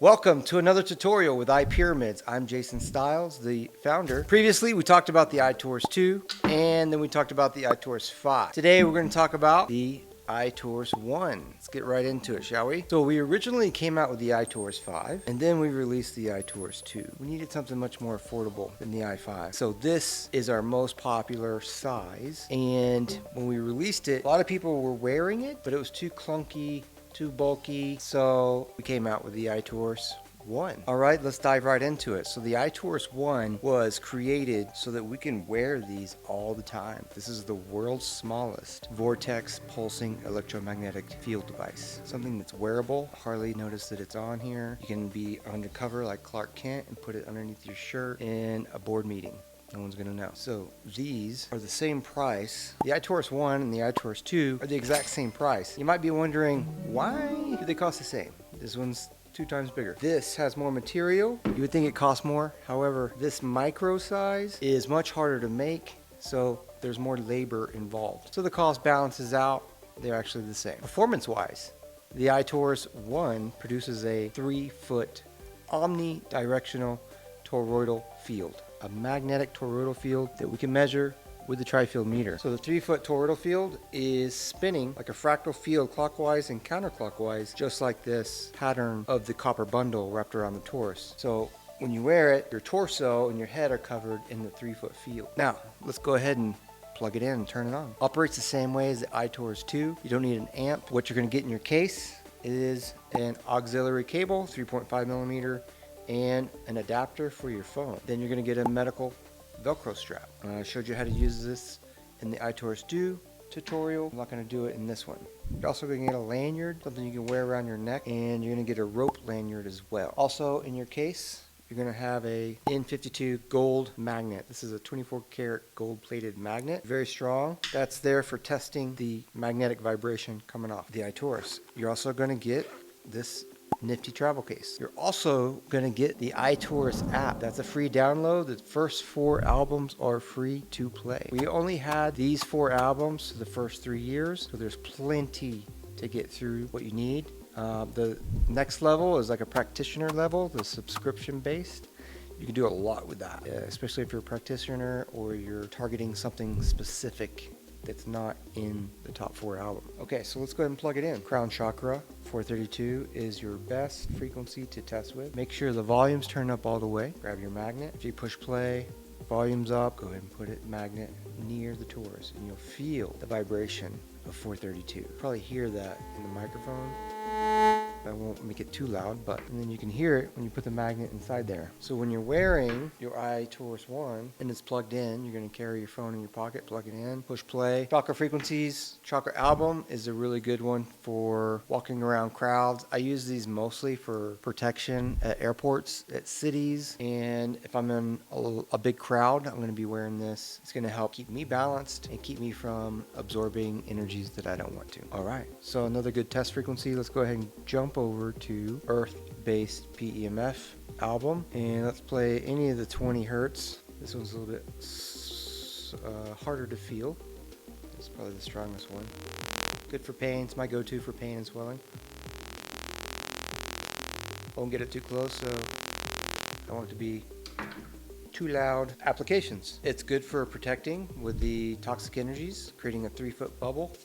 Welcome to another tutorial with iPyramids. I'm Jason Stiles, the founder. Previously, we talked about the iTorus 2, and then we talked about the iTorus 5. Today, we're going to talk about the iTorus 1. Let's get right into it, shall we? So we originally came out with the iTorus 5, and then we released the iTorus 2. We needed something much more affordable than the i5. So this is our most popular size, and when we released it, a lot of people were wearing it, but it was too clunky, too bulky, so we came out with the iTorus 1. All right, let's dive right into it. So the iTorus 1 was created so that we can wear these all the time. This is the world's smallest vortex pulsing electromagnetic field device. Something that's wearable. Hardly notice that it's on here. You can be undercover like Clark Kent and put it underneath your shirt in a board meeting. No one's gonna know. So these are the same price. The iTorus 1 and the iTorus 2 are the exact same price. You might be wondering, why do they cost the same? This one's 2 times bigger. This has more material. You would think it costs more. However, this micro size is much harder to make, so there's more labor involved. So the cost balances out. They're actually the same. Performance-wise, the iTorus 1 produces a 3-foot omnidirectional toroidal field. A magnetic toroidal field that we can measure with the tri-field meter. So the 3-foot toroidal field is spinning like a fractal field clockwise and counterclockwise, just like this pattern of the copper bundle wrapped around the torus. So when you wear it, your torso and your head are covered in the 3-foot field. Now, let's go ahead and plug it in and turn it on. Operates the same way as the iTorus 2. You don't need an amp. What you're going to get in your case is an auxiliary cable, 3.5 millimeter, and an adapter for your phone. Then you're going to get a medical Velcro strap. I showed you how to use this in the iTorus 2 tutorial. I'm not going to do it in this one. You're also going to get a lanyard, something you can wear around your neck, and you're going to get a rope lanyard as well. Also in your case, you're going to have a N52 gold magnet. This is a 24 karat gold plated magnet. Very strong. That's there for testing the magnetic vibration coming off the iTorus. You're also going to get this nifty travel case. You're also going to get the iTorus app. That's a free download. The first 4 albums are free to play. We only had these 4 albums for the first 3 years, so there's plenty to get through what you need. The next level is like a practitioner level, the subscription based. You can do a lot with that, especially if you're a practitioner or you're targeting something specific that's not in the top 4 album. Okay, so let's go ahead and plug it in. Crown Chakra 432 is your best frequency to test with. Make sure the volume's turned up all the way. Grab your magnet. If you push play, volume's up, go ahead and put it magnet near the torus and you'll feel the vibration of 432. Probably hear that in the microphone. I won't make it too loud, but and then you can hear it when you put the magnet inside there. So when you're wearing your iTorus 1 and it's plugged in, you're going to carry your phone in your pocket, plug it in, push play. Chakra Frequencies, Chakra Album is a really good one for walking around crowds. I use these mostly for protection at airports, at cities, and if I'm in a big crowd, I'm going to be wearing this. It's going to help keep me balanced and keep me from absorbing energies that I don't want to. All right, so another good test frequency. Let's go ahead and jump over to Earth-based PEMF album, and let's play any of the 20 hertz. This one's a little bit harder to feel. It's probably the strongest one. Good for pain. It's my go-to for pain and swelling. Won't get it too close, so I don't want it to be too loud. Applications. It's good for protecting with the toxic energies, creating a 3-foot bubble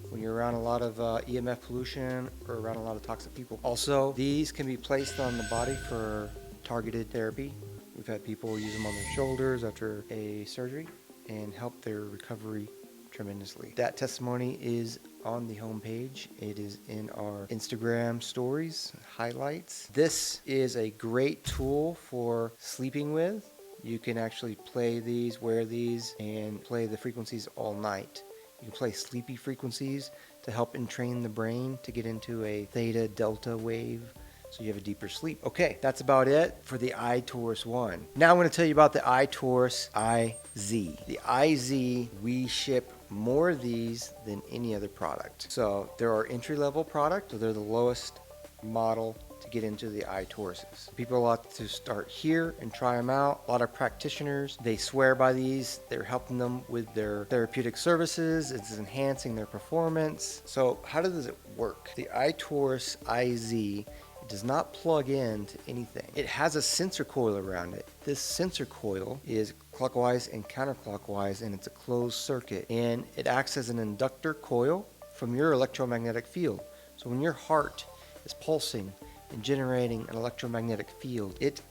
when you're around a lot of EMF pollution or around a lot of toxic people. Also, these can be placed on the body for targeted therapy. We've had people use them on their shoulders after a surgery and help their recovery tremendously. That testimony is on the homepage. It is in our Instagram stories, highlights. This is a great tool for sleeping with. You can actually play these, wear these, and play the frequencies all night. You can play sleepy frequencies to help entrain the brain to get into a theta delta wave so you have a deeper sleep. Okay, that's about it for the iTorus 1. Now I'm going to tell you about the iTorus IZ. The IZ, we ship more of these than any other product. So there are entry-level products, so they're the lowest model to get into the iToruses. People like to start here and try them out. A lot of practitioners, they swear by these. They're helping them with their therapeutic services. It's enhancing their performance. So how does it work? The iTorus IZ does not plug into anything. It has a sensor coil around it. This sensor coil is clockwise and counterclockwise, and it's a closed circuit, and it acts as an inductor coil from your electromagnetic field. So when your heart is pulsing and generating an electromagnetic field, it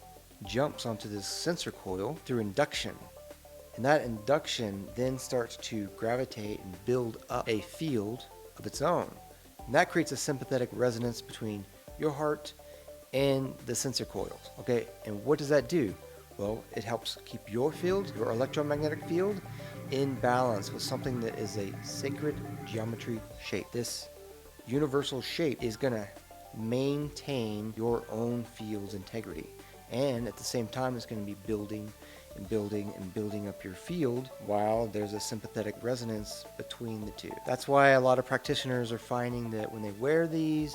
jumps onto this sensor coil through induction. And that induction then starts to gravitate and build up a field of its own. And that creates a sympathetic resonance between your heart and the sensor coils. Okay, and what does that do? Well, it helps keep your field, your electromagnetic field, in balance with something that is a sacred geometry shape. This universal shape is going to maintain your own field's integrity. And at the same time, it's going to be building and building and building up your field while there's a sympathetic resonance between the two. That's why a lot of practitioners are finding that when they wear these,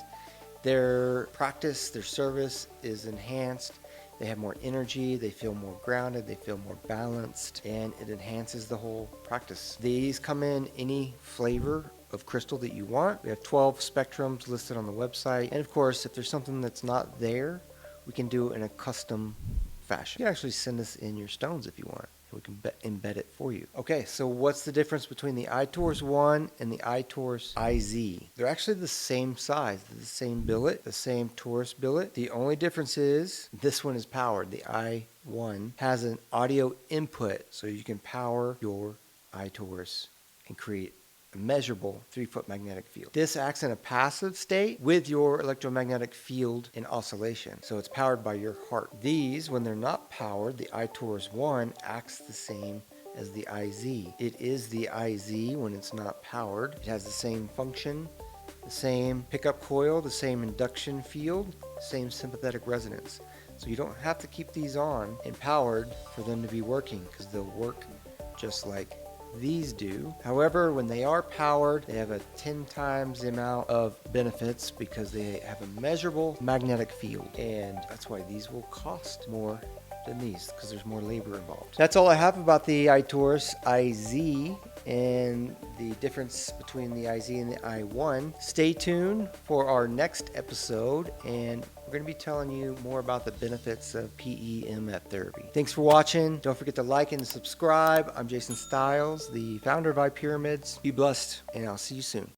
their practice, their service is enhanced. They have more energy, they feel more grounded, they feel more balanced, and it enhances the whole practice. These come in any flavor of crystal that you want. We have 12 spectrums listed on the website. And of course, if there's something that's not there, we can do it in a custom fashion. You can actually send us in your stones if you want. We can embed it for you. Okay, so what's the difference between the iTorus 1 and the iTorus IZ? They're actually the same size, the same billet, the same Torus billet. The only difference is this one is powered. The I1 has an audio input, so you can power your iTorus and create a measurable 3-foot magnetic field. This acts in a passive state with your electromagnetic field in oscillation. So it's powered by your heart. These, when they're not powered, the iTorus 1 acts the same as the IZ. It is the IZ when it's not powered. It has the same function, the same pickup coil, the same induction field, same sympathetic resonance. So you don't have to keep these on and powered for them to be working, because they'll work just like these do. However, when they are powered, they have a 10 times the amount of benefits because they have a measurable magnetic field, and that's why these will cost more than these, because there's more labor involved. That's all I have about the iTorus IZ and the difference between the IZ and the I1. Stay tuned for our next episode, and we're going to be telling you more about the benefits of PEMF therapy. Thanks for watching. Don't forget to like and subscribe. I'm Jason Stiles, the founder of iPyramids. Be blessed, and I'll see you soon.